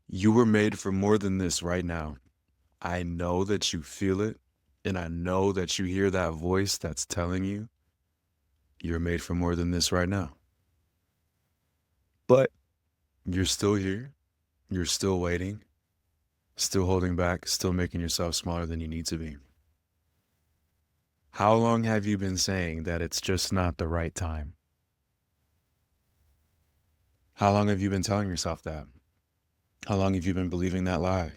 You were made for more than this right now. I know that you feel it, and I know that you hear that voice that's telling you you're made for more than this right now. But you're still here, you're still waiting, still holding back, still making yourself smaller than you need to be. How long have you been saying that it's just not the right time? How long have you been telling yourself that? How long have you been believing that lie?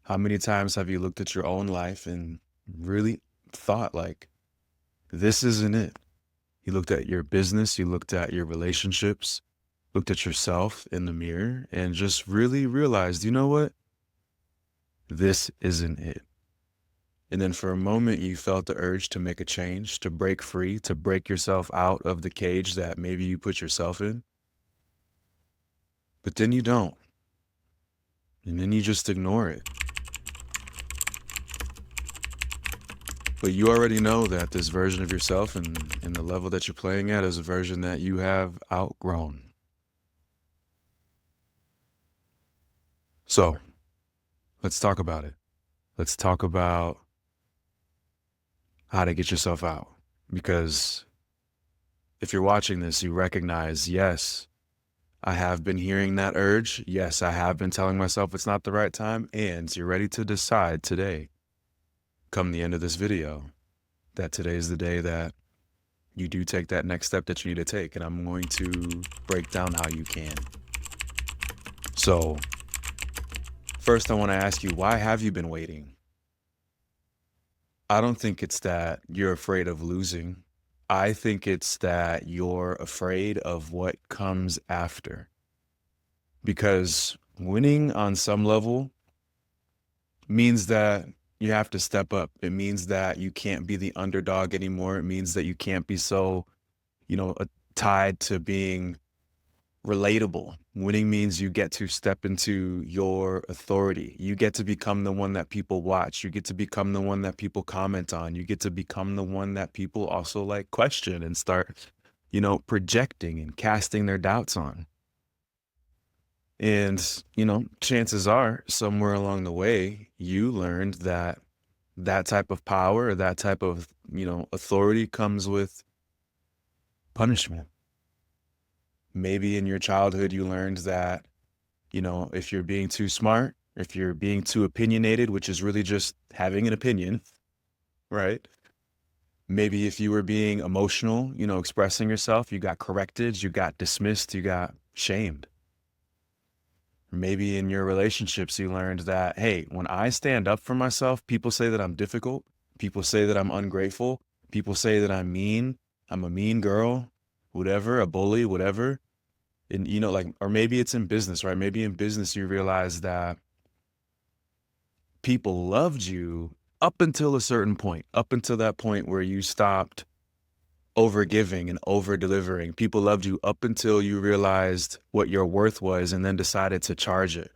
How many times have you looked at your own life and really thought, like, this isn't it? You looked at your business, you looked at your relationships, looked at yourself in the mirror, and just really realized, you know what? This isn't it. And then for a moment, you felt the urge to make a change, to break free, to break yourself out of the cage that maybe you put yourself in. But then you don't. And then you just ignore it. But you already know that this version of yourself and the level that you're playing at is a version that you have outgrown. So let's talk about it. Let's talk about how to get yourself out. Because if you're watching this, you recognize, yes, I have been hearing that urge. Yes, I have been telling myself it's not the right time. And you're ready to decide today, come the end of this video, that today is the day that you do take that next step that you need to take. And I'm going to break down how you can. So first, I want to ask you, why have you been waiting? I don't think it's that you're afraid of losing. I think it's that you're afraid of what comes after. Because winning on some level means that you have to step up. It means that you can't be the underdog anymore. It means that you can't be so, tied to being relatable. Winning means you get to step into your authority. You get to become the one that people watch. You get to become the one that people comment on. You get to become the one that people also like question and start, projecting and casting their doubts on. And, chances are somewhere along the way, you learned that that type of power or that type of, authority comes with punishment. Maybe in your childhood, you learned that, if you're being too smart, if you're being too opinionated, which is really just having an opinion, right? Maybe if you were being emotional, expressing yourself, you got corrected, you got dismissed, you got shamed. Maybe in your relationships, you learned that, hey, when I stand up for myself, people say that I'm difficult. People say that I'm ungrateful. People say that I'm mean. I'm a mean girl, whatever, a bully, whatever. And, or maybe it's in business, right? Maybe in business, you realize that people loved you up until a certain point, up until that point where you stopped over giving and over delivering. People loved you up until you realized what your worth was and then decided to charge it.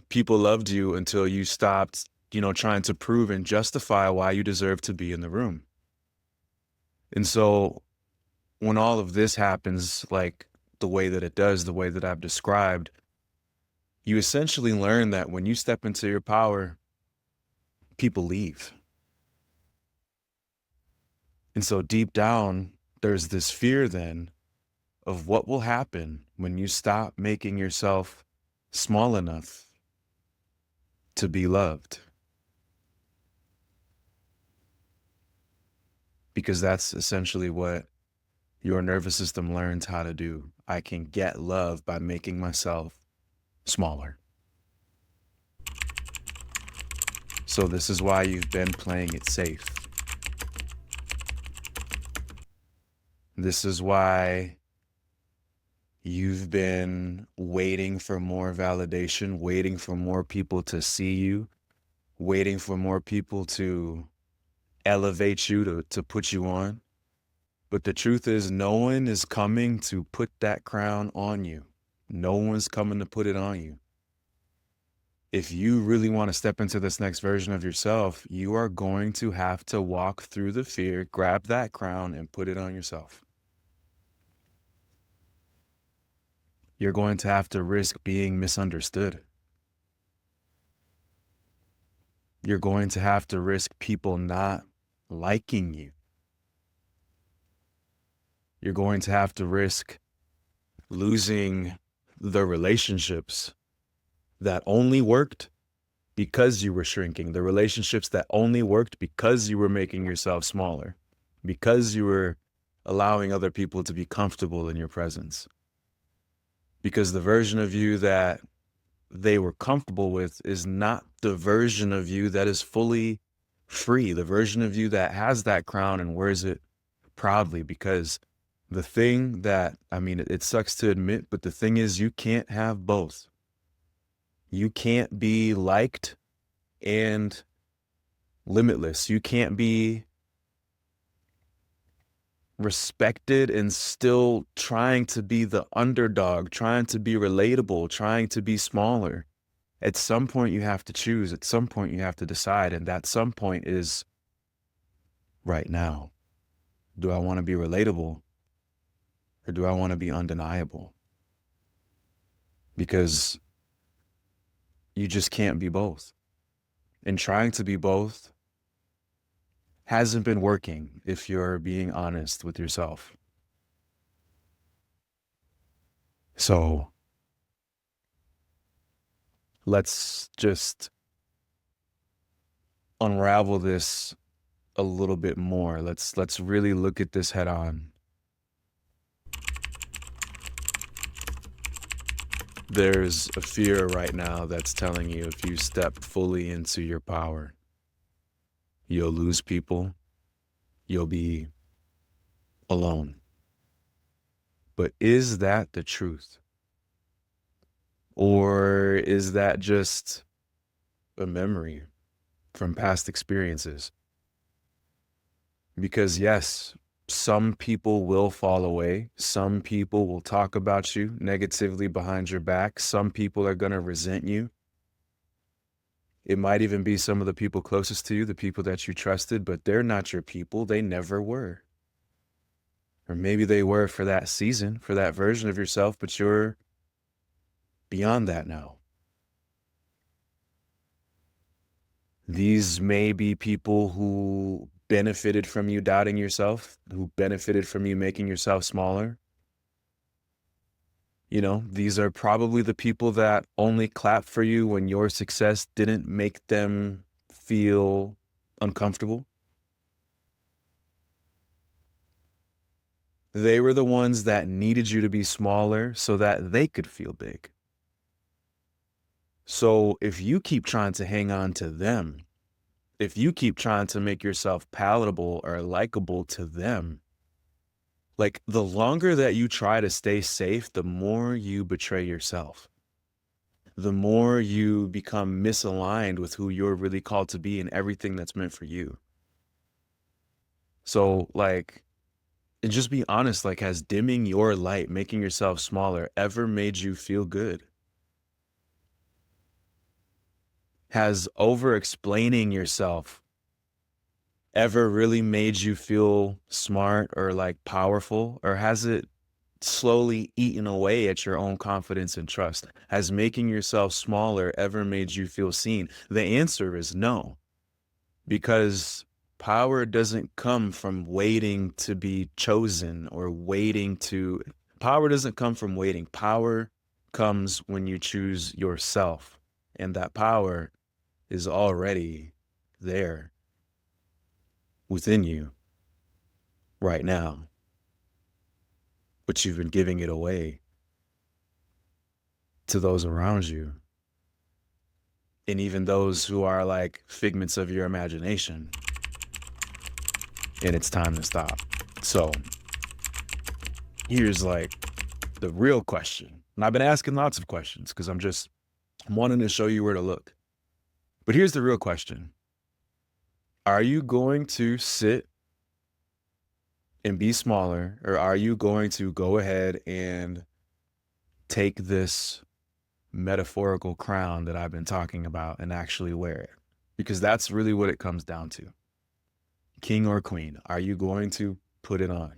People loved you until you stopped, trying to prove and justify why you deserve to be in the room. And so when all of this happens, like the way that it does, the way that I've described, you essentially learn that when you step into your power, people leave. And so deep down, there's this fear then of what will happen when you stop making yourself small enough to be loved. Because that's essentially what your nervous system learns how to do. I can get love by making myself smaller. So this is why you've been playing it safe. This is why you've been waiting for more validation, waiting for more people to see you, waiting for more people to elevate you, to put you on. But the truth is, no one is coming to put that crown on you. No one's coming to put it on you. If you really want to step into this next version of yourself, you are going to have to walk through the fear, grab that crown, and put it on yourself. You're going to have to risk being misunderstood. You're going to have to risk people not liking you. You're going to have to risk losing the relationships that only worked because you were shrinking, the relationships that only worked because you were making yourself smaller, because you were allowing other people to be comfortable in your presence. Because the version of you that they were comfortable with is not the version of you that is fully free, the version of you that has that crown and wears it proudly. Because the thing that, I mean, it sucks to admit, but the thing is, you can't have both. You can't be liked and limitless. You can't be respected and still trying to be the underdog, trying to be relatable, trying to be smaller. At some point, you have to choose. At some point, you have to decide. And that some point is right now. Do I want to be relatable or do I want to be undeniable? Because you just can't be both. And trying to be both hasn't been working if you're being honest with yourself. So let's just unravel this a little bit more. Let's really look at this head on. There's a fear right now that's telling you if you step fully into your power, you'll lose people, you'll be alone. But is that the truth? Or is that just a memory from past experiences? Because yes, some people will fall away. Some people will talk about you negatively behind your back. Some people are going to resent you. It might even be some of the people closest to you, the people that you trusted, but they're not your people. They never were. Or maybe they were for that season, for that version of yourself, but you're beyond that now. These may be people who benefited from you doubting yourself, who benefited from you making yourself smaller. You know, these are probably the people that only clap for you when your success didn't make them feel uncomfortable. They were the ones that needed you to be smaller so that they could feel big. So if you keep trying to hang on to them, if you keep trying to make yourself palatable or likable to them, like the longer that you try to stay safe, the more you betray yourself. The more you become misaligned with who you're really called to be and everything that's meant for you. So like, and just be honest, like, has dimming your light, making yourself smaller ever made you feel good? Has over explaining yourself ever really made you feel smart or like powerful? Or has it slowly eaten away at your own confidence and trust? Has making yourself smaller ever made you feel seen? The answer is no, because power doesn't come from waiting to be chosen or power doesn't come from waiting. Power comes when you choose yourself, and that power is already there within you right now, but you've been giving it away to those around you, and even those who are like figments of your imagination. And it's time to stop. So here's like the real question. And I've been asking lots of questions because I'm just wanting to show you where to look. But here's the real question. Are you going to sit and be smaller, or are you going to go ahead and take this metaphorical crown that I've been talking about and actually wear it? Because that's really what it comes down to. King or queen, are you going to put it on?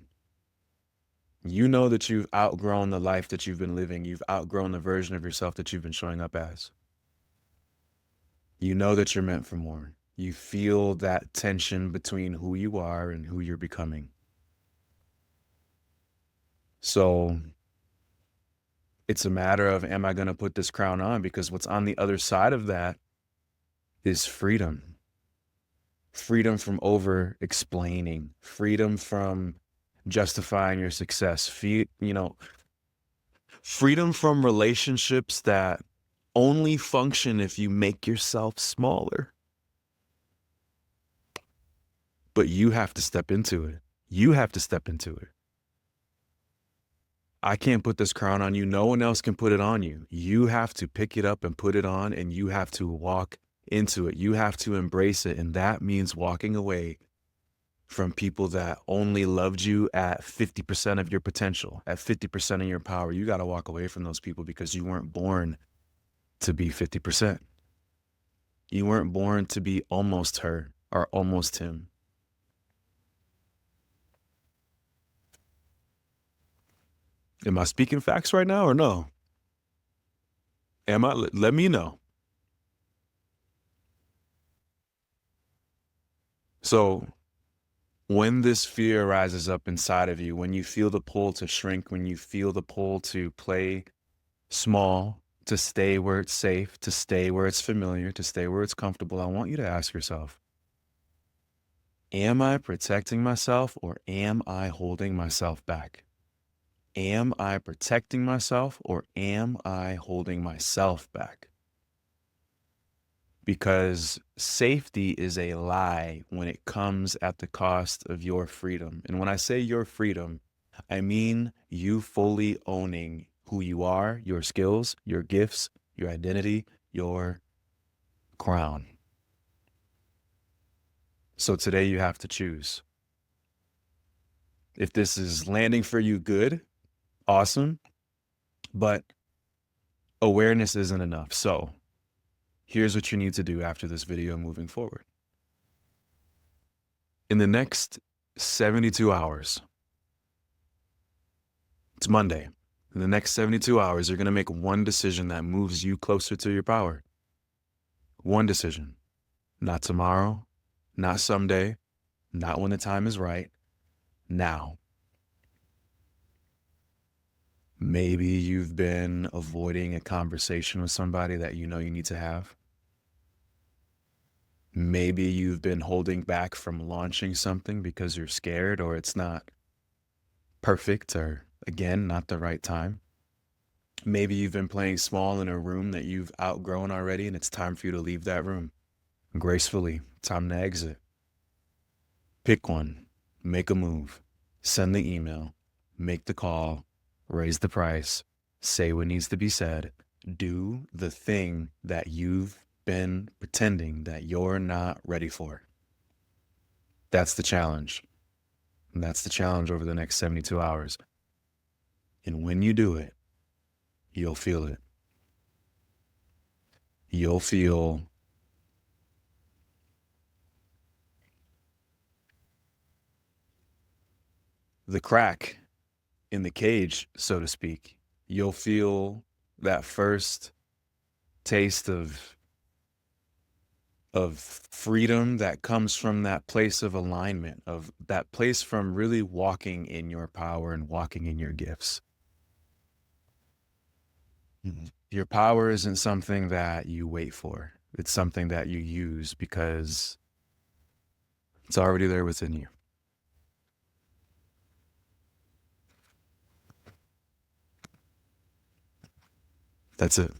You know that you've outgrown the life that you've been living. You've outgrown the version of yourself that you've been showing up as. You know that you're meant for more. You feel that tension between who you are and who you're becoming. So it's a matter of, am I going to put this crown on? Because what's on the other side of that is freedom. Freedom from over explaining, freedom from justifying your success, freedom from relationships that only function if you make yourself smaller. But you have to step into it. You have to step into it. I can't put this crown on you. No one else can put it on you. You have to pick it up and put it on, and you have to walk into it. You have to embrace it. And that means walking away from people that only loved you at 50% of your potential, at 50% of your power. You got to walk away from those people because you weren't born to be 50%. You weren't born to be almost her or almost him. Am I speaking facts right now or no? Am I? Let me know. So when this fear rises up inside of you, when you feel the pull to shrink, when you feel the pull to play small, to stay where it's safe, to stay where it's familiar, to stay where it's comfortable, I want you to ask yourself, am I protecting myself or am I holding myself back? Am I protecting myself or am I holding myself back? Because safety is a lie when it comes at the cost of your freedom. And when I say your freedom, I mean you fully owning who you are, your skills, your gifts, your identity, your crown. So today you have to choose. If this is landing for you, good, awesome, but awareness isn't enough. So here's what you need to do after this video moving forward. In the next 72 hours, it's Monday. In the next 72 hours, you're going to make one decision that moves you closer to your power. One decision. Not tomorrow, not someday, not when the time is right. Now. Maybe you've been avoiding a conversation with somebody that you know you need to have. Maybe you've been holding back from launching something because you're scared or it's not perfect or, again, not the right time. Maybe you've been playing small in a room that you've outgrown already and it's time for you to leave that room gracefully. Time to exit. Pick one. Make a move. Send the email. Make the call. Raise the price. Say what needs to be said. Do the thing that you've been pretending that you're not ready for. That's the challenge. And that's the challenge over the next 72 hours. And when you do it, you'll feel it. You'll feel the crack in the cage, so to speak. You'll feel that first taste of freedom that comes from that place of alignment, of that place from really walking in your power and walking in your gifts. Your power isn't something that you wait for. It's something that you use because it's already there within you. That's it.